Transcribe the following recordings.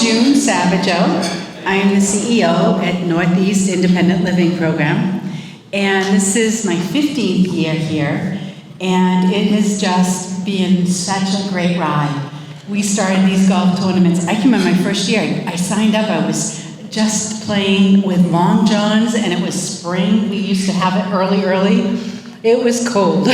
June Savageau. I am the CEO at Northeast Independent Living Program, and this is my 15th year here, and it has just been such a great ride. We started these golf tournaments. I can remember my first year, I signed up, I was just playing with long johns, and it was spring. We used to have it early. It was cold.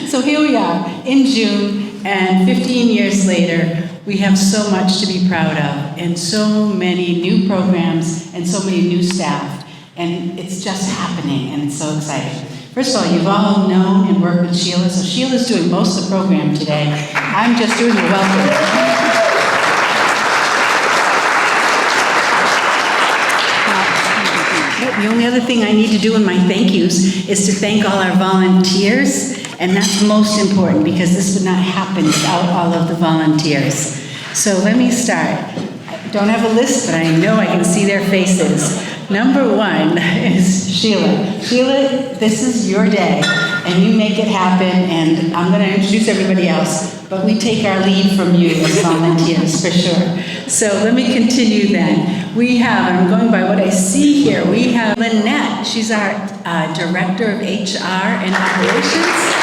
So here we are in June, and 15 years later, we have so much to be proud of, and so many new programs, and so many new staff, and it's just happening, and it's so exciting. First of all, you've all known and worked with Sheila, so Sheila's doing most of the program today. I'm just doing the welcome. The only other thing I need to do in my thank yous is to thank all our volunteers, and that's most important because this would not happen without all of the volunteers. So let me start. I don't have a list, but I know I can see their faces. Number one is Sheila. Sheila, this is your day, and you make it happen, and I'm going to introduce everybody else, but we take our lead from you as volunteers, for sure. So let me continue then. We have, and I'm going by what I see here, we have Lynette. She's our Director of HR and Operations.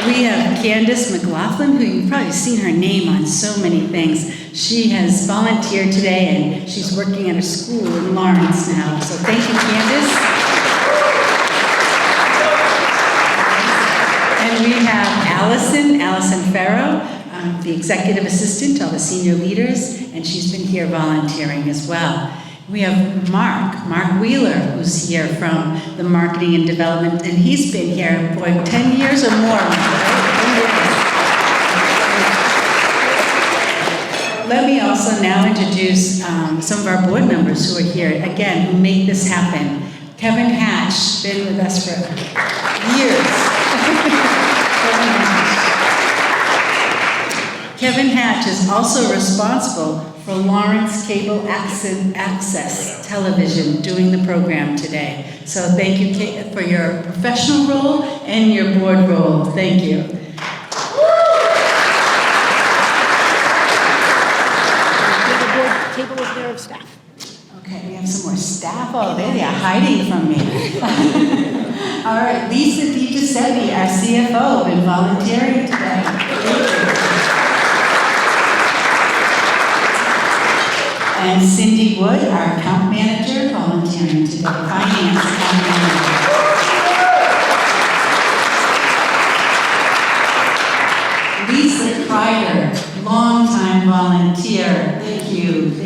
We have Candace McLaughlin, who you've probably seen her name on so many things. She has volunteered today, and she's working at a school in Lawrence now. So thank you, Candace. And we have Allison Farrow, the executive assistant to all the senior leaders, and she's been here volunteering as well. We have Mark Wheeler, who's here from the marketing and development, and he's been here for 10 years or more. Let me also now introduce some of our board members who are here, again, who make this happen. Kevin Hatch, been with us for years. Kevin Hatch is also responsible for Lawrence Cable Access Television doing the program today. So thank you, Kate, for your professional role and your board role. Thank you. Table is there of staff. Okay, we have some more staff. Oh, there they are, hiding from me. All right, Lisa DiGiuseppe, our CFO, been volunteering today. Thank you. And Cindy Wood, our account manager, volunteering today, finance account manager. Lisa Kreider, longtime volunteer. Thank you.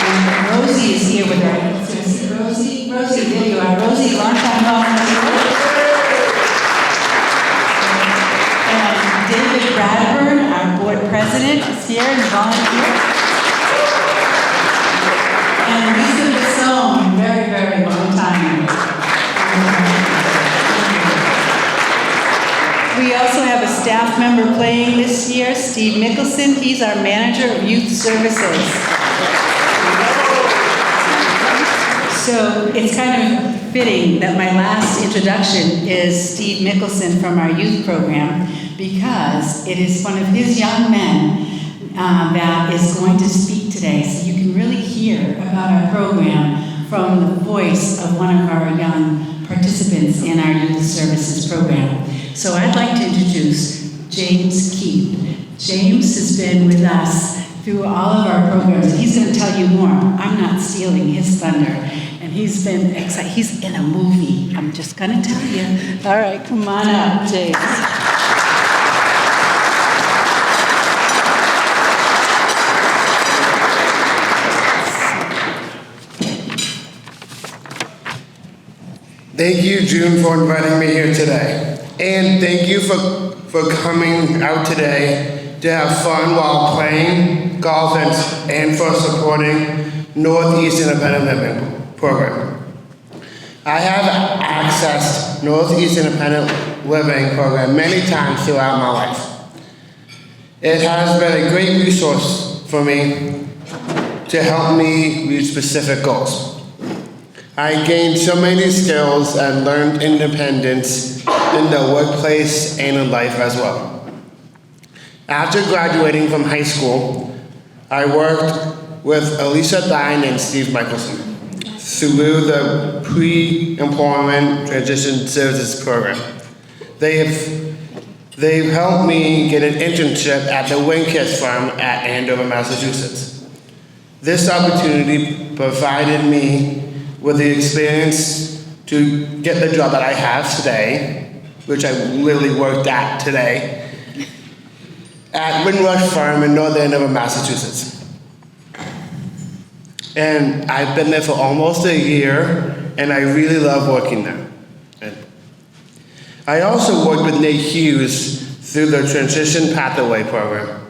And Rosie is here with her. So see Rosie? Rosie, there you are. Rosie, longtime volunteer. And David Bradburn, our board president, is here and volunteer. And Lisa Bissone, very long time. We also have a staff member playing this year, Steve Mickelson. He's our manager of youth services. So it's kind of fitting that my last introduction is Steve Mickelson from our youth program, because it is one of his young men that is going to speak today. So you can really hear about our program from the voice of one of our young participants in our youth services program. So I'd like to introduce James Keep. James has been with us through all of our programs. He's going to tell you more. I'm not stealing his thunder. And he's been excited. He's in a movie. I'm just going to tell you. All right, come on up, James. Thank you, June, for inviting me here today. And thank you for coming out today to have fun while playing golf and for supporting Northeast Independent Living Program. I have accessed Northeast Independent Living Program many times throughout my life. It has been a great resource for me to help me reach specific goals. I gained so many skills and learned independence in the workplace and in life as well. After graduating from high school, I worked with Alicia Dine and Steve Michelson through the pre-employment transition services program. They've helped me get an internship at the Winkist firm at Andover, Massachusetts. This opportunity provided me with the experience to get the job that I have today, which I literally worked at today, at Windrush Farm in North Andover, Massachusetts. And I've been there for almost a year, and I really love working there. I also worked with Nate Hughes through the Transition Pathway program.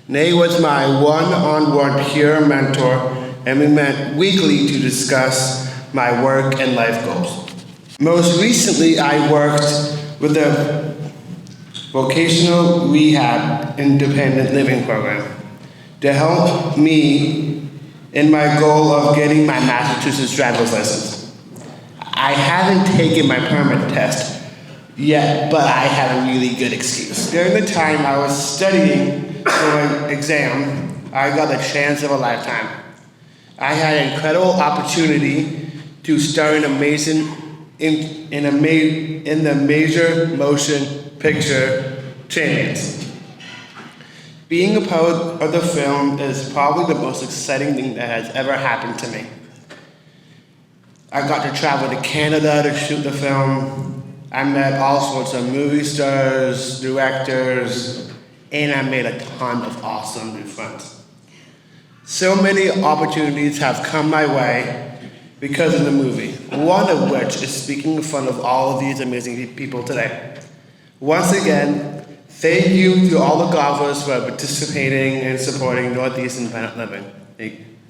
Nate was my one-on-one peer mentor, and we met weekly to discuss my work and life goals. Most recently, I worked with the Vocational Rehab Independent Living Program to help me in my goal of getting my Massachusetts driver's license. I haven't taken my permit test yet, but I have a really good excuse. During the time I was studying for an exam, I got a chance of a lifetime. I had an incredible opportunity to star in the major motion picture Champions. Being a part of the film is probably the most exciting thing that has ever happened to me. I got to travel to Canada to shoot the film. I met all sorts of movie stars, directors, and I made a ton of awesome new friends. So many opportunities have come my way because of the movie, one of which is speaking in front of all of these amazing people today. Once again, thank you to all the golfers for participating and supporting Northeast Independent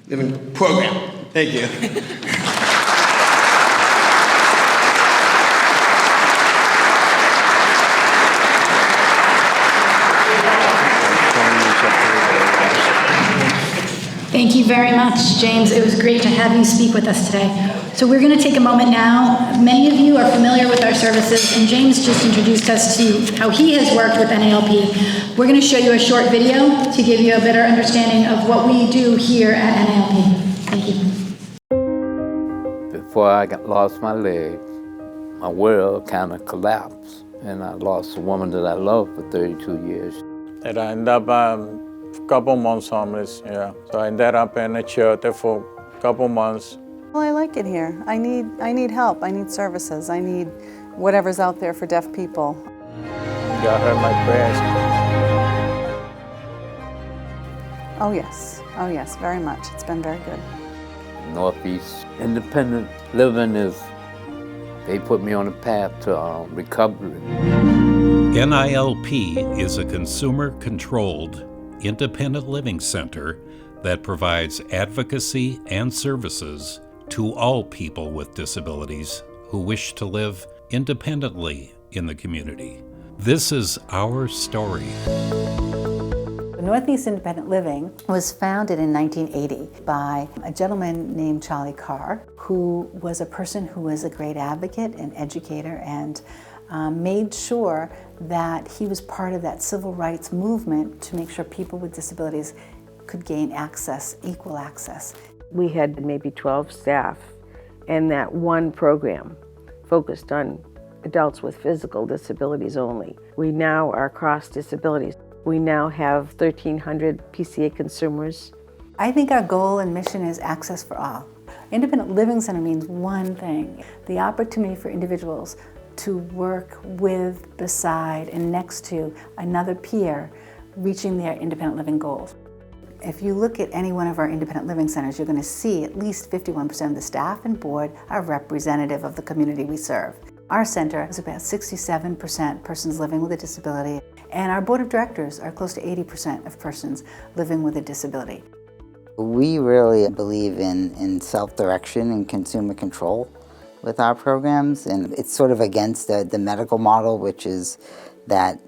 Living Program. Thank you. Thank you very much, James. It was great to have you speak with us today. So we're going to take a moment now. Many of you are familiar with our services, and James just introduced us to how he has worked with NILP. We're going to show you a short video to give you a better understanding of what we do here at NILP. Thank you. Before I lost my leg, my world kind of collapsed, and I lost a woman that I loved for 32 years. And I ended up couple months homeless, yeah. So I ended up in a shelter for a couple months. Well, I like it here. I need help. I need services. I need whatever's out there for deaf people. Got hurt my breast. Oh yes, very much. It's been very good. Northeast Independent Living they put me on a path to recovery. NILP is a consumer-controlled independent living center that provides advocacy and services to all people with disabilities who wish to live independently in the community. This is our story. Northeast Independent Living was founded in 1980 by a gentleman named Charlie Carr, who was a person who was a great advocate and educator and made sure that he was part of that civil rights movement to make sure people with disabilities could gain access, equal access. We had maybe 12 staff, and that one program focused on adults with physical disabilities only. We now are cross disabilities. We now have 1,300 PCA consumers. I think our goal and mission is access for all. Independent Living Center means one thing: the opportunity for individuals to work with, beside, and next to another peer reaching their independent living goals. If you look at any one of our independent living centers, you're going to see at least 51% of the staff and board are representative of the community we serve. Our center is about 67% persons living with a disability, and our board of directors are close to 80% of persons living with a disability. We really believe in self-direction and consumer control with our programs, and it's sort of against the medical model, which is that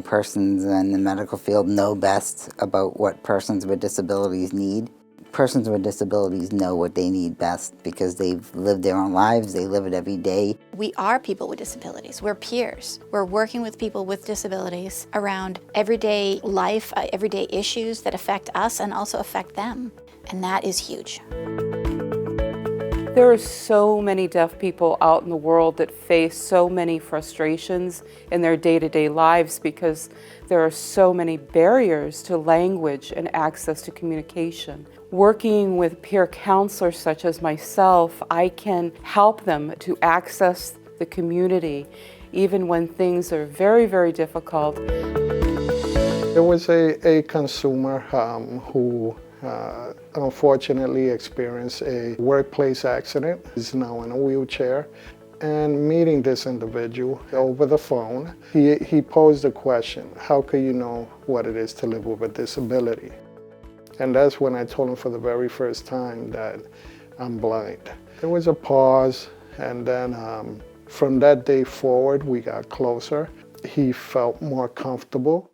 persons in the medical field know best about what persons with disabilities need. persons with disabilities know what they need best because they've lived their own lives, they live it every day. We are people with disabilities. We're peers. We're working with people with disabilities around everyday life, everyday issues that affect us and also affect them. And that is huge. There are so many deaf people out in the world that face so many frustrations in their day-to-day lives because there are so many barriers to language and access to communication. Working with peer counselors such as myself, I can help them to access the community even when things are very, very difficult. There was a consumer who unfortunately experienced a workplace accident. He's now in a wheelchair. And meeting this individual over the phone, he posed a question: how can you know what it is to live with a disability? And that's when I told him for the very first time that I'm blind. There was a pause, and then from that day forward, we got closer. He felt more comfortable.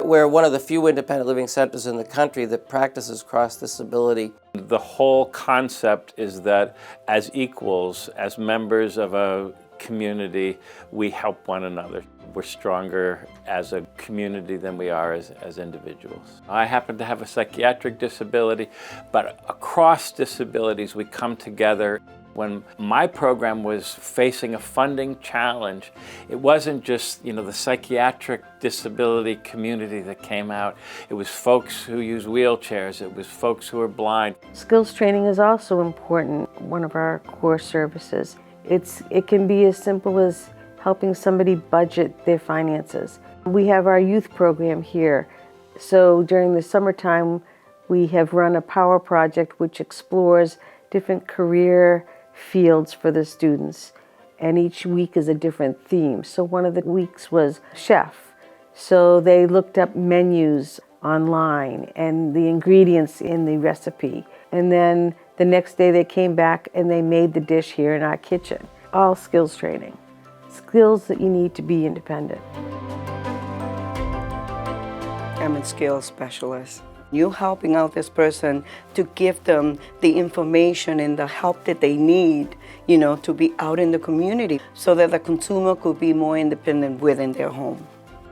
We're one of the few independent living centers in the country that practices cross-disability. The whole concept is that as equals, as members of a community, we help one another. We're stronger as a community than we are as individuals. I happen to have a psychiatric disability, but across disabilities we come together. When my program was facing a funding challenge, it wasn't just, the psychiatric disability community that came out. It was folks who use wheelchairs. It was folks who are blind. Skills training is also important, one of our core services. It can be as simple as helping somebody budget their finances. We have our youth program here. So during the summertime, we have run a power project which explores different career fields for the students, and each week is a different theme. So one of the weeks was chef. So they looked up menus online and the ingredients in the recipe. And then the next day they came back and they made the dish here in our kitchen. All skills training. Skills that you need to be independent. I'm a skills specialist. You're helping out this person to give them the information and the help that they need, to be out in the community so that the consumer could be more independent within their home.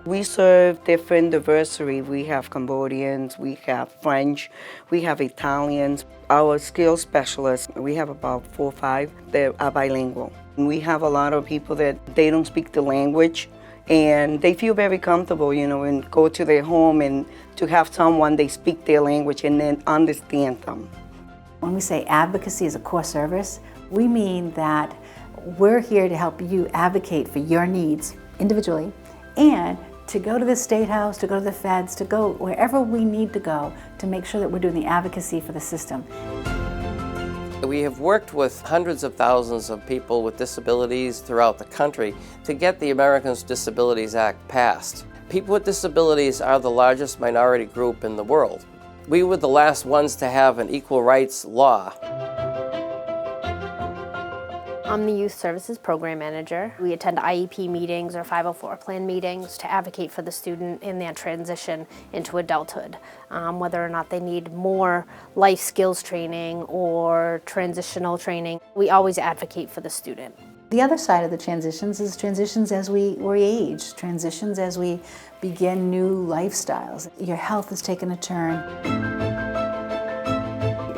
We serve different diversity. We have Cambodians, we have French, we have Italians. Our skills specialists, we have about 4 or 5 that are bilingual. We have a lot of people that they don't speak the language, and they feel very comfortable, and go to their home and to have someone, they speak their language and then understand them. When we say advocacy is a core service, we mean that we're here to help you advocate for your needs individually and to go to the State House, to go to the feds, to go wherever we need to go to make sure that we're doing the advocacy for the system. We have worked with hundreds of thousands of people with disabilities throughout the country to get the Americans with Disabilities Act passed. People with disabilities are the largest minority group in the world. We were the last ones to have an equal rights law. I'm the Youth Services Program Manager. We attend IEP meetings or 504 plan meetings to advocate for the student in their transition into adulthood, whether or not they need more life skills training or transitional training. We always advocate for the student. The other side of the transitions is transitions as we age, transitions as we begin new lifestyles. Your health has taken a turn.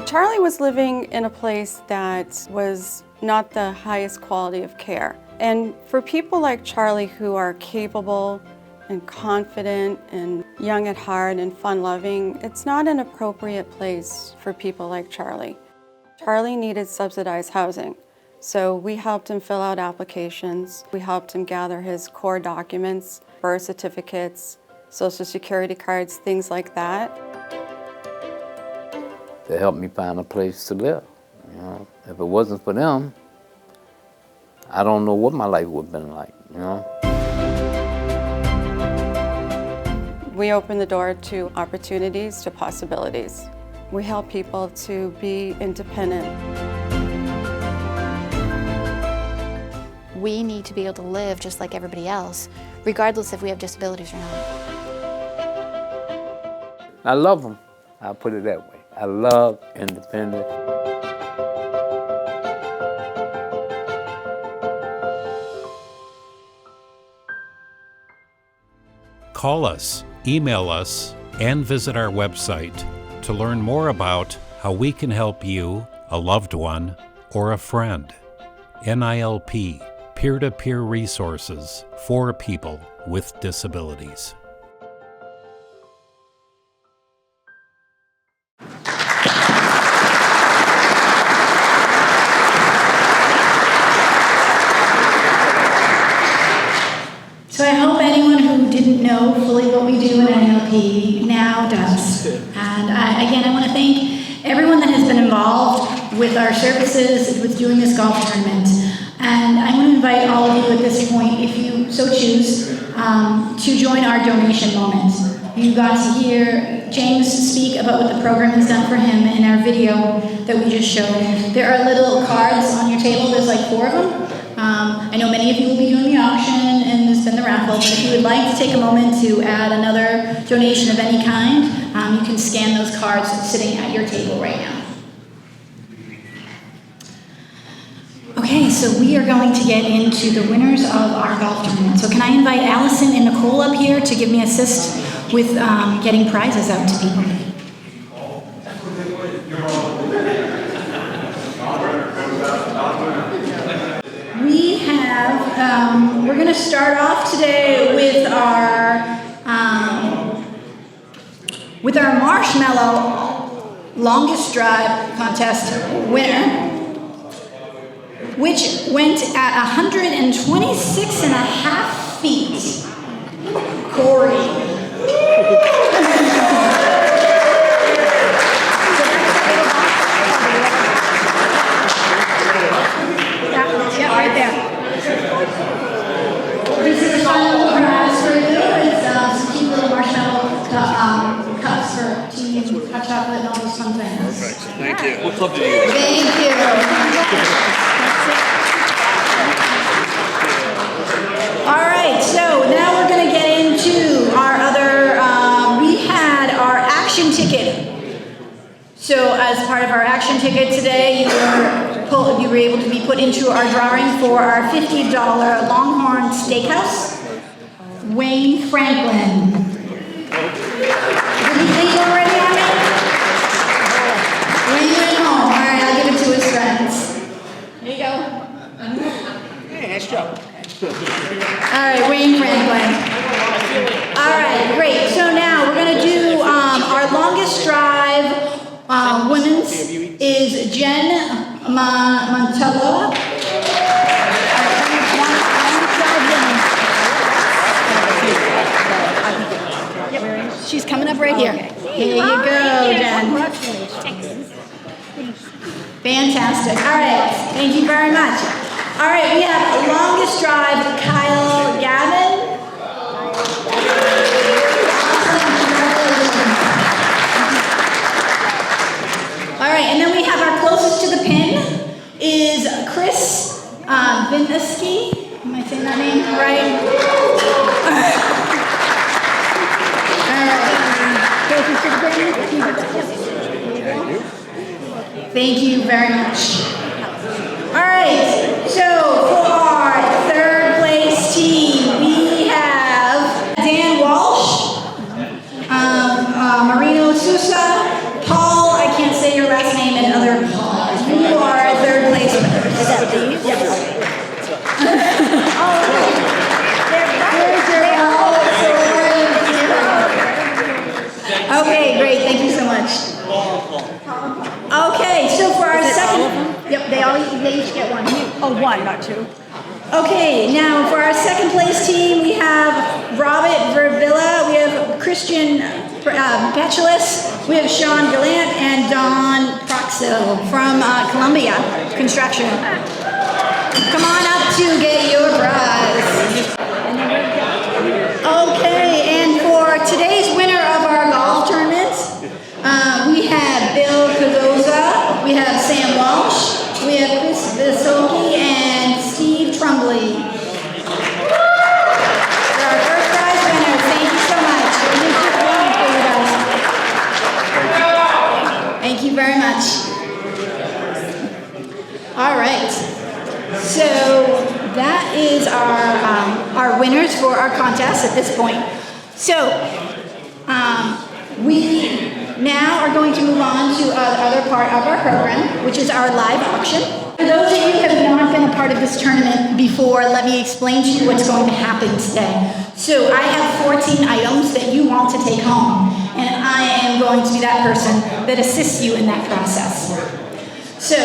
Charlie was living in a place that was not the highest quality of care. And for people like Charlie who are capable and confident and young at heart and fun-loving, it's not an appropriate place for people like Charlie. Charlie needed subsidized housing. So we helped him fill out applications. We helped him gather his core documents, birth certificates, Social Security cards, things like that. They helped me find a place to live. If it wasn't for them, I don't know what my life would have been like, We open the door to opportunities, to possibilities. We help people to be independent. We need to be able to live just like everybody else, regardless if we have disabilities or not. I love them. I'll put it that way. I love independent. Call us, email us, and visit our website to learn more about how we can help you, a loved one, or a friend. NILP, peer-to-peer resources for people with disabilities. So I hope anyone who didn't know fully what we do at NILP now does. And I want to thank everyone that has been involved with our services, with doing this golf tournament. And I want to invite all of you at this point, if you so choose, to join our donation moment. You got to hear James speak about what the program has done for him in our video that we just showed. There are little cards on your table, there's like 4 of them. I know many of you will be doing the auction and there's been the raffle, but if you would like to take a moment to add another donation of any kind, you can scan those cards sitting at your table right now. Okay, so we are going to get into the winners of our golf tournament. So can I invite Allison and Nicole up here to give me an assist with getting prizes out to people? We have, we're going to start off today with our marshmallow longest drive contest winner, which went at 126 and a half feet. Corey. Yeah, right there. This is a fun little prize for you. It's some cute little marshmallow cups for tea and hot chocolate and all those fun things. Perfect. Thank you. What club do you use? Thank you. All right, so now we're going to get into our other, we had our action ticket. So as part of our action ticket today, you were able to be put into our drawing for our $50 Longhorn Steakhouse. Wayne Franklin. Did he leave already on me? Wayne went home. All right, I'll give it to his friends. Here you go. Hey, nice job. All right, Wayne Franklin. All right, great. So now we're going to do our longest drive. Women's is Jen Montello. She's coming up right here. Here you go, Jen. Fantastic. All right, thank you very much. All right, we have longest drive, Kyle Gavin. All right, and then we have our closest to the pin is Chris Vindeski. Am I saying that name right? Thank you very much. All right, so for our third place team, we have Dan Walsh, Marino Sousa, Paul, I can't say your last name, and other Paul. You are third place winners. Is that these? Yes. Okay, great, thank you so much. Okay, so for our second, yep, they each get one. Oh, one, not two. Okay, now for our second place team, we have Robert Vervilla, we have Christian Petulis, we have Sean Gallant, and Don Proxil from Columbia Construction. Come on up to get your prize. Okay, and for today's winner of our golf tournament, we have Bill Cazoza, we have Sam Walsh, we have Chris Visoki, and Steve Trumbley. They're our first prize winners. Thank you so much. our winners for our contest at this point. So, we now are going to move on to the other part of our program, which is our live auction. For those of you who have not been a part of this tournament before, let me explain to you what's going to happen today. So I have 14 items that you want to take home, and I am going to be that person that assists you in that process. So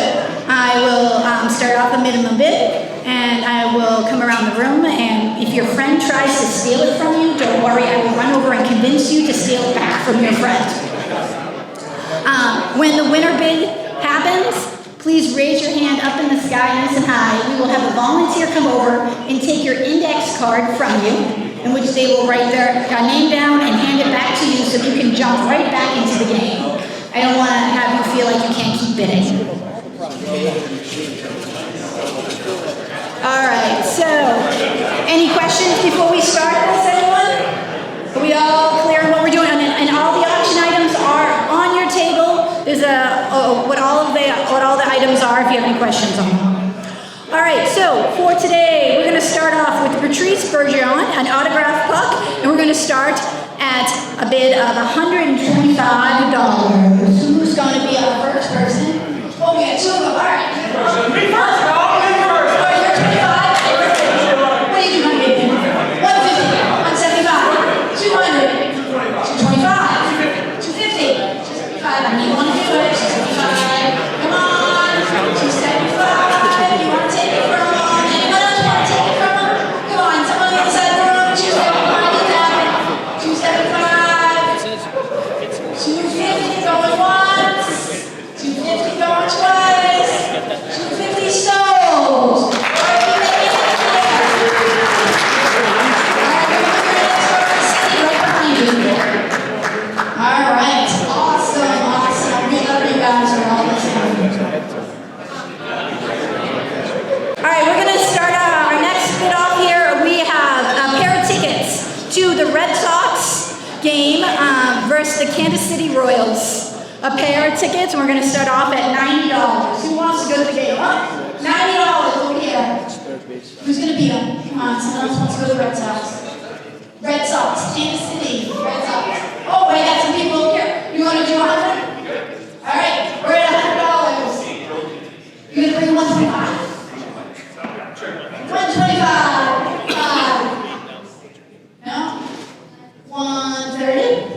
I will start off a minimum bid, and I will come around the room, and if your friend tries to steal it from you, don't worry, I will run over and convince you to steal it back from your friend. When the winner bid happens, please raise your hand up in the sky nice and high. We will have a volunteer come over and take your index card from you, in which they will write their name down and hand it back to you so you can jump right back into the game. I don't want to have you feel like you can't keep bidding. All right, so any questions before we start this, anyone? Are we all clear on what we're doing? And all the auction items are on your table. There's what all the items are if you have any questions on them. All right, so for today, we're going to start off with Patrice Bergeron, an autograph puck, and we're going to start at a bid of $125. Who's going to be our first person? Oh, we got two of them. All right. Me first. You're 25. What do you want to give me? 150, 175, 200, 225, 250, 255. I need one to do it. 255. Come on. 275. You want to take it from them? Anyone else want to take it from them? Come on. Someone on the side of the room. 275. 275. 250 going once. 250 going twice. 250 sold. All right, awesome. We love you guys for all listening. All right, we're going to start our next bit off here. We have a pair of tickets to the Red Sox game versus the Kansas City Royals. A pair of tickets, and we're going to start off at $90. Who wants to go to the game? $90 over here. Who's going to beat them? Come on, someone else wants to go to the Red Sox. Red Sox, Kansas City, Red Sox. Oh, wait, I got some people over here. You want to do 100? All right, we're at $100. You're going to bring 125? 125. No? 130?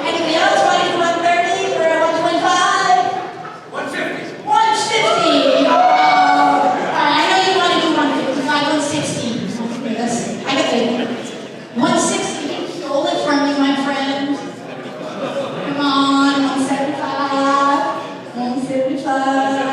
Anybody else want to do 130 for 125? 150. 150. I know you want to do 155, 160. I got it. 160. Stole it from you, my friend. Come on, 175. 175. 175.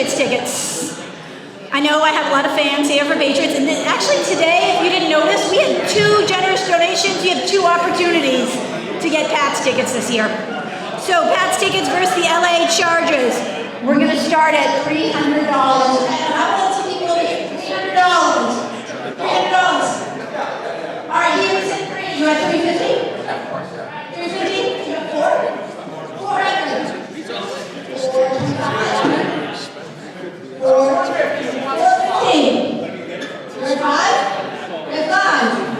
Tickets. I know I have a lot of fans here for Patriots, and actually today, if you didn't notice, we had 2 generous donations. You have 2 opportunities to get Pats tickets this year. So Pats tickets versus the LA Chargers. We're going to start at $300. How about some people over here? $300. $300. All right, here is it. You have 350? 350? You have 4? 400. 450. 450. You're 5? You're 5.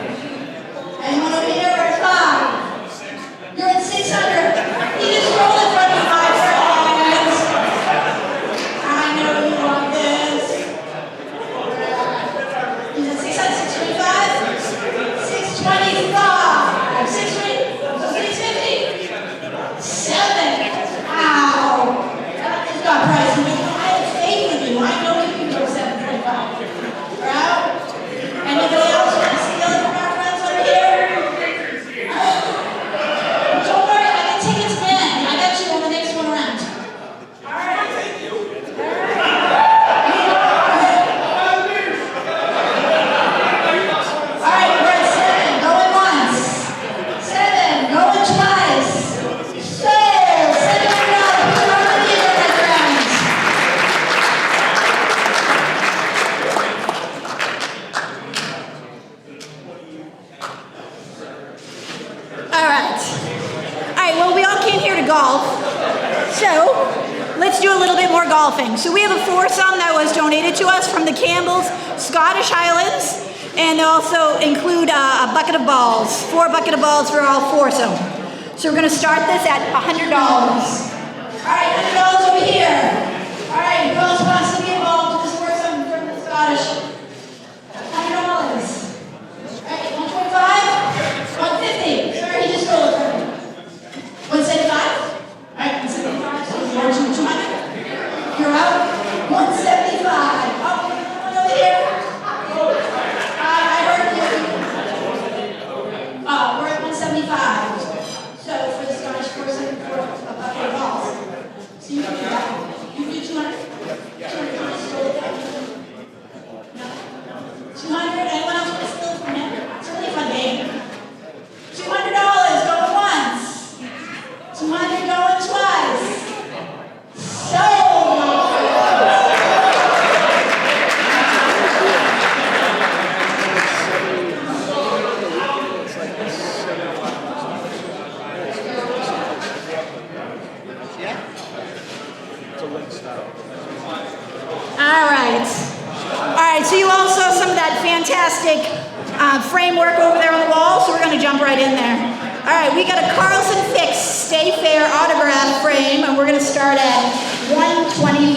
golf. So let's do a little bit more golfing. So we have a foursome that was donated to us from the Campbell's Scottish Highlands, and they also include a bucket of balls, 4 bucket of balls for all foursome. So we're going to start this at $100. All right, $100 over here. All right, who else wants to be involved with this foursome from the Scottish? $100. All right, 125, 150. Sorry, he just stole it from me. 175. All right, 175. So you're 200. You're out. 175. Oh, one over here. I heard you. We're at 175. So for the Scottish foursome, for a bucket of balls. So you can do that. You can do 200. 200. Anyone else want to steal it from him? It's a really fun game. $200 going once. 200 going twice. Sold. All right, so you all saw some of that fantastic framework over there on the wall, so we're going to jump right in there. All right, we got a Carlson Fix Stay Fair autograph frame, and we're going to start at $125.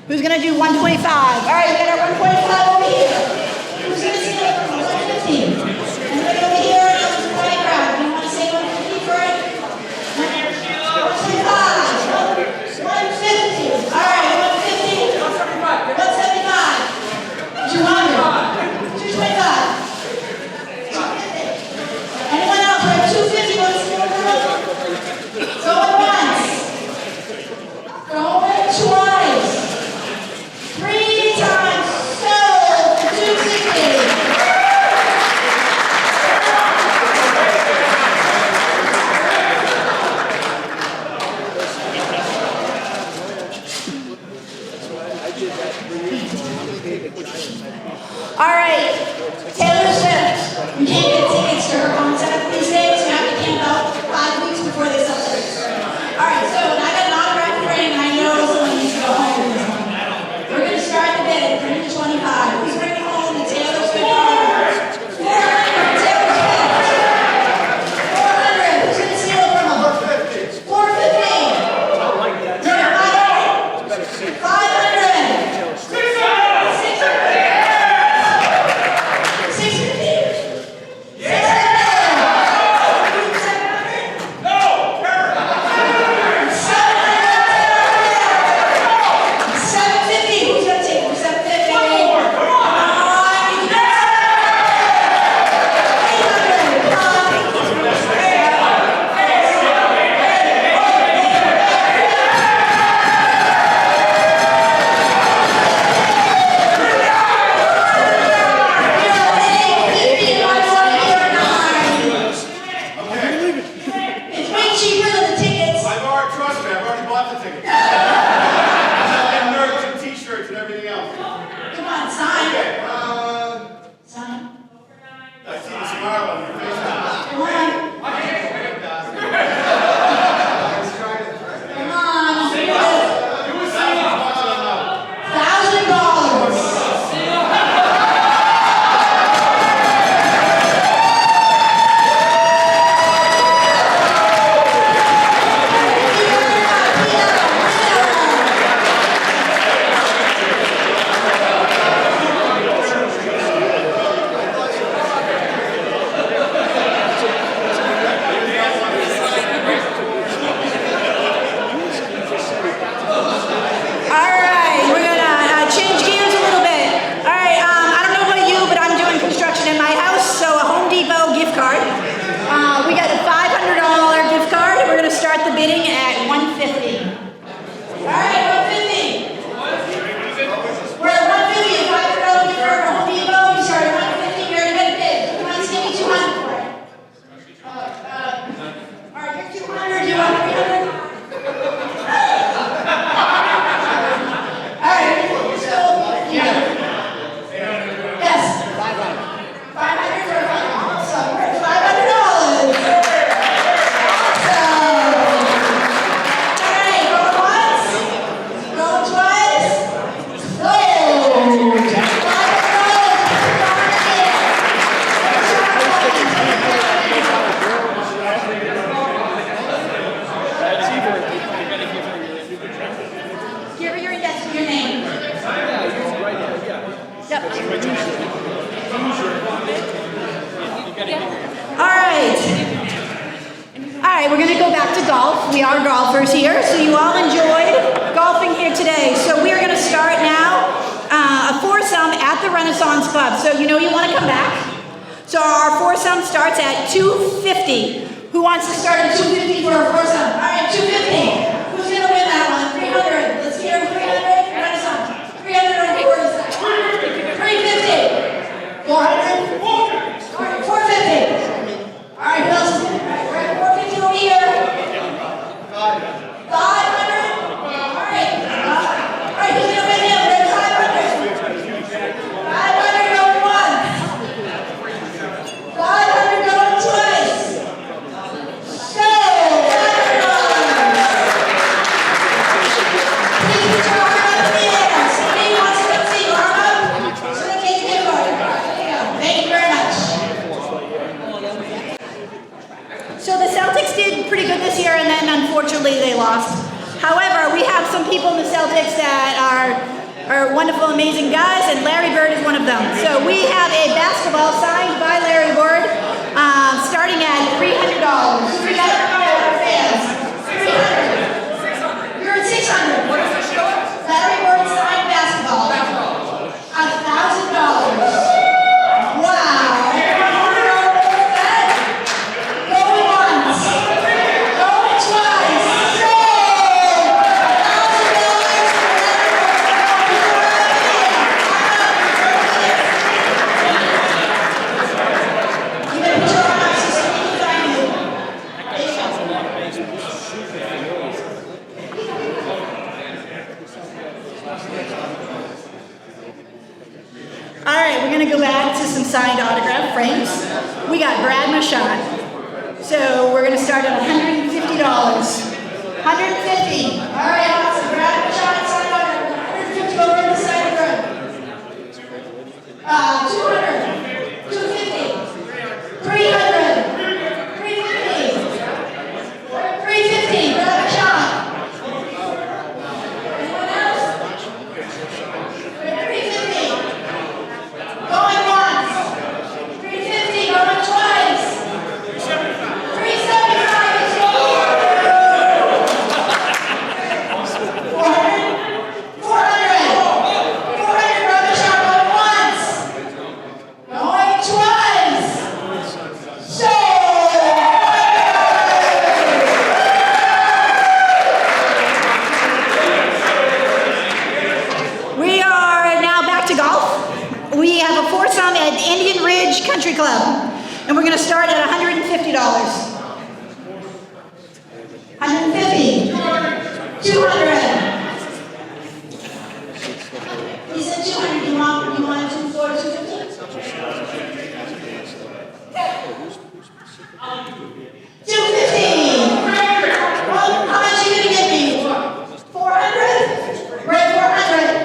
Who's going to do $125? All right, we got our $125 over here. Who's going to steal it from $150? Anybody over here? That was a quiet crowd. You want to say $150 for it? $125. $150. All right, $150. $175. $200. $225. Anyone else? We're at $250. Want to steal it from us? Going once. Going twice. 3 times. Sold. $275. golf. We are golfers here, so you all enjoyed golfing here today. So we are going to start now a foursome at the Renaissance Club. So you know you want to come back. So our foursome starts at $250. Who wants to start at $250 for a foursome? All right, $250. Who's going to win that one? $300. Let's hear $300. Renaissance. $300 or $350. $400. All right, $450. All right, who else is going to? All right, we're at $450 over here. $500. All right. All right, who's going to win him? We're at $500. $500 going once. $500 going twice. So, $500. Please put your arm up in the air. Somebody wants to come see your arm up? So they can get a card. There you go. Thank you very much. So the Celtics did pretty good this year, and then unfortunately they lost. However, we have some people in the Celtics that are wonderful, amazing guys, and Larry Bird is one of them. So we have a basketball signed by Larry Bird, starting at $300. We got our fans. $300. You're at $600. Larry Bird signed basketball. $1,000. Wow. Going once. Going twice. All right, we're gonna go back to some signed autograph frames. We got Brad Marchand. So we're gonna start at $150. $150. All right, awesome. Brad Marchand signed autograph. $150 over on the side of the room. $200. $250. $300. $350. $350. Brad Marchand. Anyone else? $350. Going once. $350. Going twice. $375. It's going. $400. $400. Brother Sharp going once. Going twice. Sold. We are now back to golf. We have a foursome at Indian Ridge Country Club, and we're going to start at $150. $150. $200. He said $200. You want to do for $250? $250. Well, how much are you going to give me? $400? We're at $400.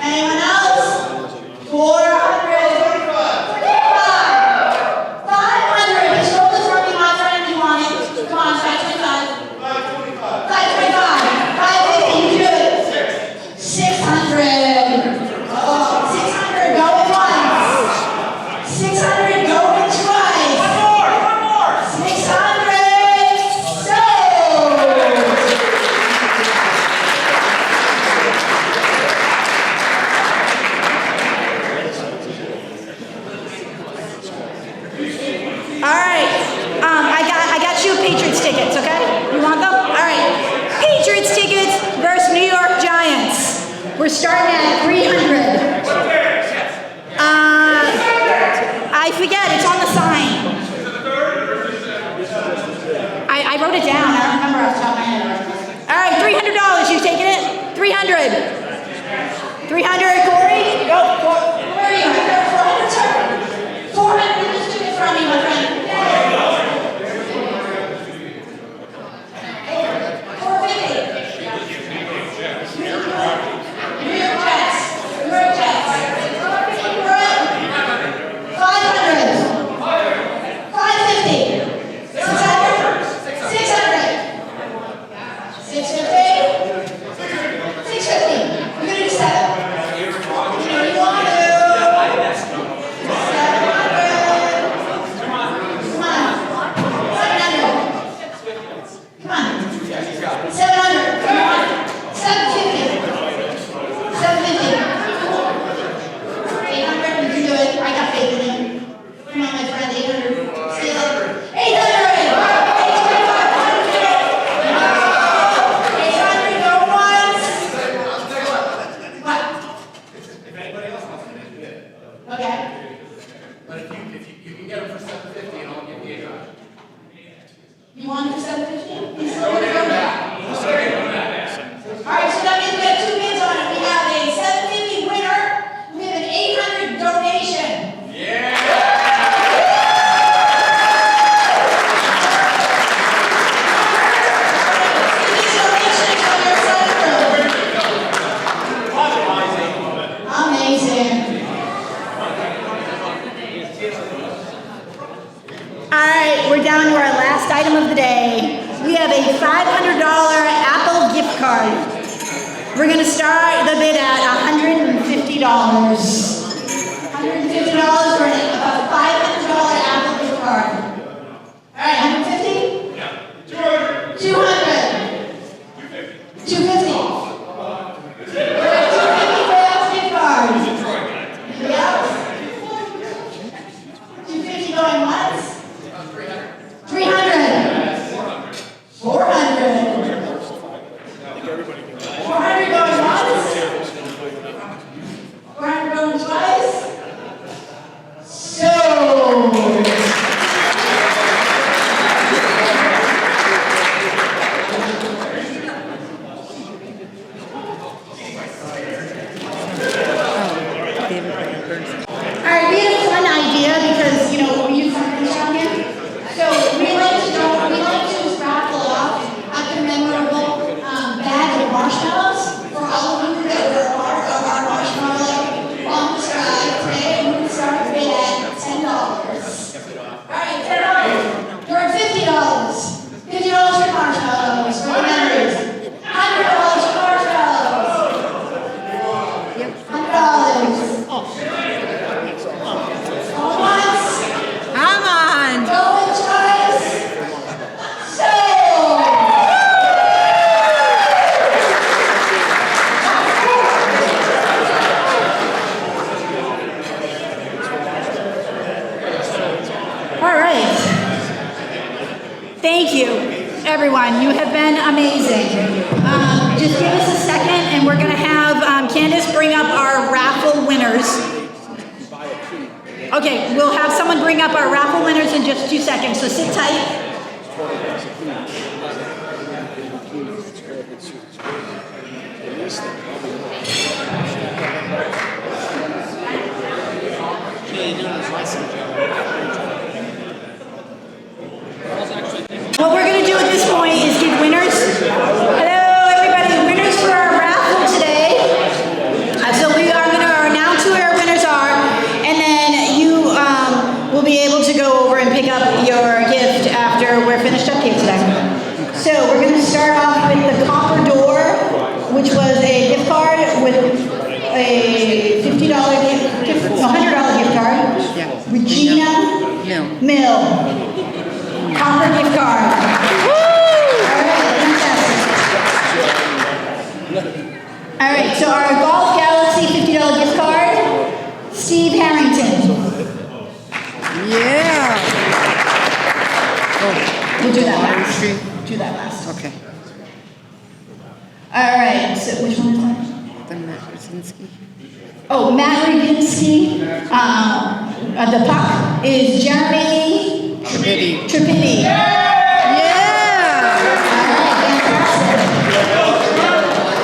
Anyone else? $400. $500. He's rolled it for me, my friend. You want it? Come on, $525. $525. $550. You do it. $600. Oh, $600. Going once. $600. Going twice. One more. $600. Sold. All right, I got you Patriots tickets, okay? You want them? All right, Patriots tickets versus New York Giants. We're starting at $300. I forget, it's on the sign. I wrote it down, I don't remember off the top of my head. All right, $300, you taking it? $300. $300, Corey? Go, where are you? $400, sir? $400, just took it from me, my friend. $650. We're gonna do 7. You want You want the 750? He's still gonna go back. All right, so that means we have two bids on it. We have a 750 winner. We have an 800 donation. Amazing. All right, we're down to our last item of the day. We have a $500 Apple gift card. We're going to start the bid at $150. $150 for a $500 Apple gift card. All right, 150? Yeah. 200. 250. 250 for Apple gift card. Yep. 250 going once. 300. 400. 400 going once. 400 going twice. Sold. All right, we had a fun idea because, we use something around here. So we like to raffle off a commemorable bag of marshmallows for all of you that were a part of our marshmallow launch today. And we start the bid at $10. All right, $10. You're at $50. $50 for marshmallows for the memories. $100 for marshmallows. $100. Come on. Going twice. Sold. All right. Thank you, everyone. You have been amazing. Just give us a second, and we're going to have Candace bring up our raffle winners. Okay, we'll have someone bring up our raffle winners in just 2 seconds, so sit tight. What we're going to do at this point is give winners. Hello, everybody. Winners for our raffle today. So we are going to announce who our winners are, and then you will be able to go over and pick up your gift after we're finished up here today. So we're going to start off with the Copper Door, which was a gift card with a $100 gift card. Regina Mill. Copper gift card. Woo! All right, fantastic. All right, so our Golf Galaxy $50 gift card, Steve Harrington. Yeah. We'll do that last. Do that last. Okay. All right, so which one is that? The Matt Rudzinski. Oh, Matt Rudzinski. The puck is Jeremy Trippitti. Yeah. All right, fantastic.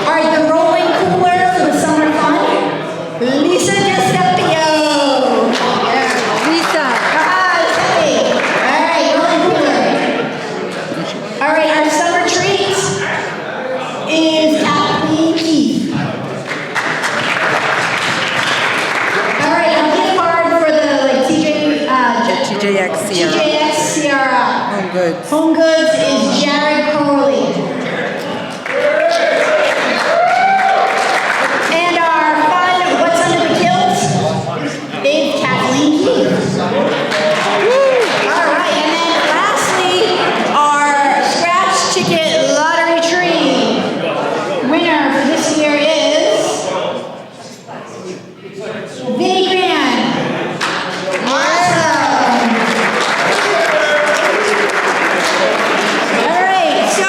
All right, the rolling cooler for the summer fun, Lisa DeStepio. Yeah, Lisa. Hey. All right, rolling cooler. All right, our summer treat is Kathleen Keith. All right, our gift card for the TJX Sierra. Home Goods is Jared Crowley. And our fun What's Under the Kilt is Kathleen Keith. All right, and then lastly, our scratch ticket lottery tree winner for this year is Vinny Grant. Awesome. All right, so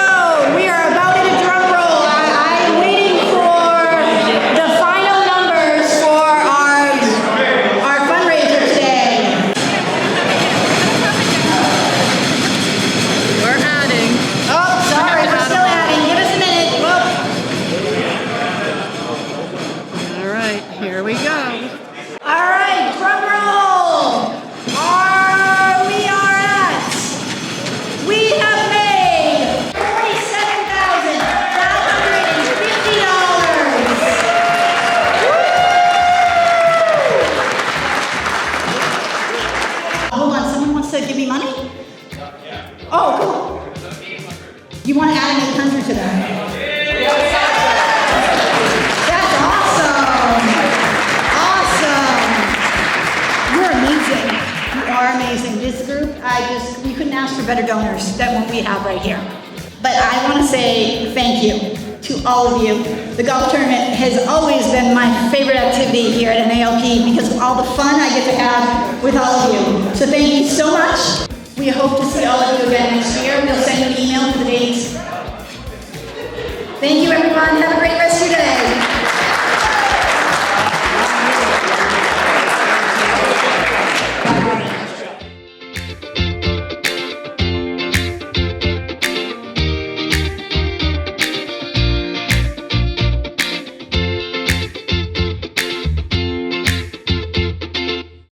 Hold on, someone wants to give me money? Oh, cool. You want to add an 800 to that? That's awesome. Awesome. You're amazing. You are amazing. This group, we couldn't ask for better donors than what we have right here. But I want to say thank you to all of you. The golf tournament has always been my favorite activity here at NILP because of all the fun I get to have with all of you. So thank you so much. We hope to see all of you again next year. We'll send you an email with the dates. Thank you, everyone. Have a great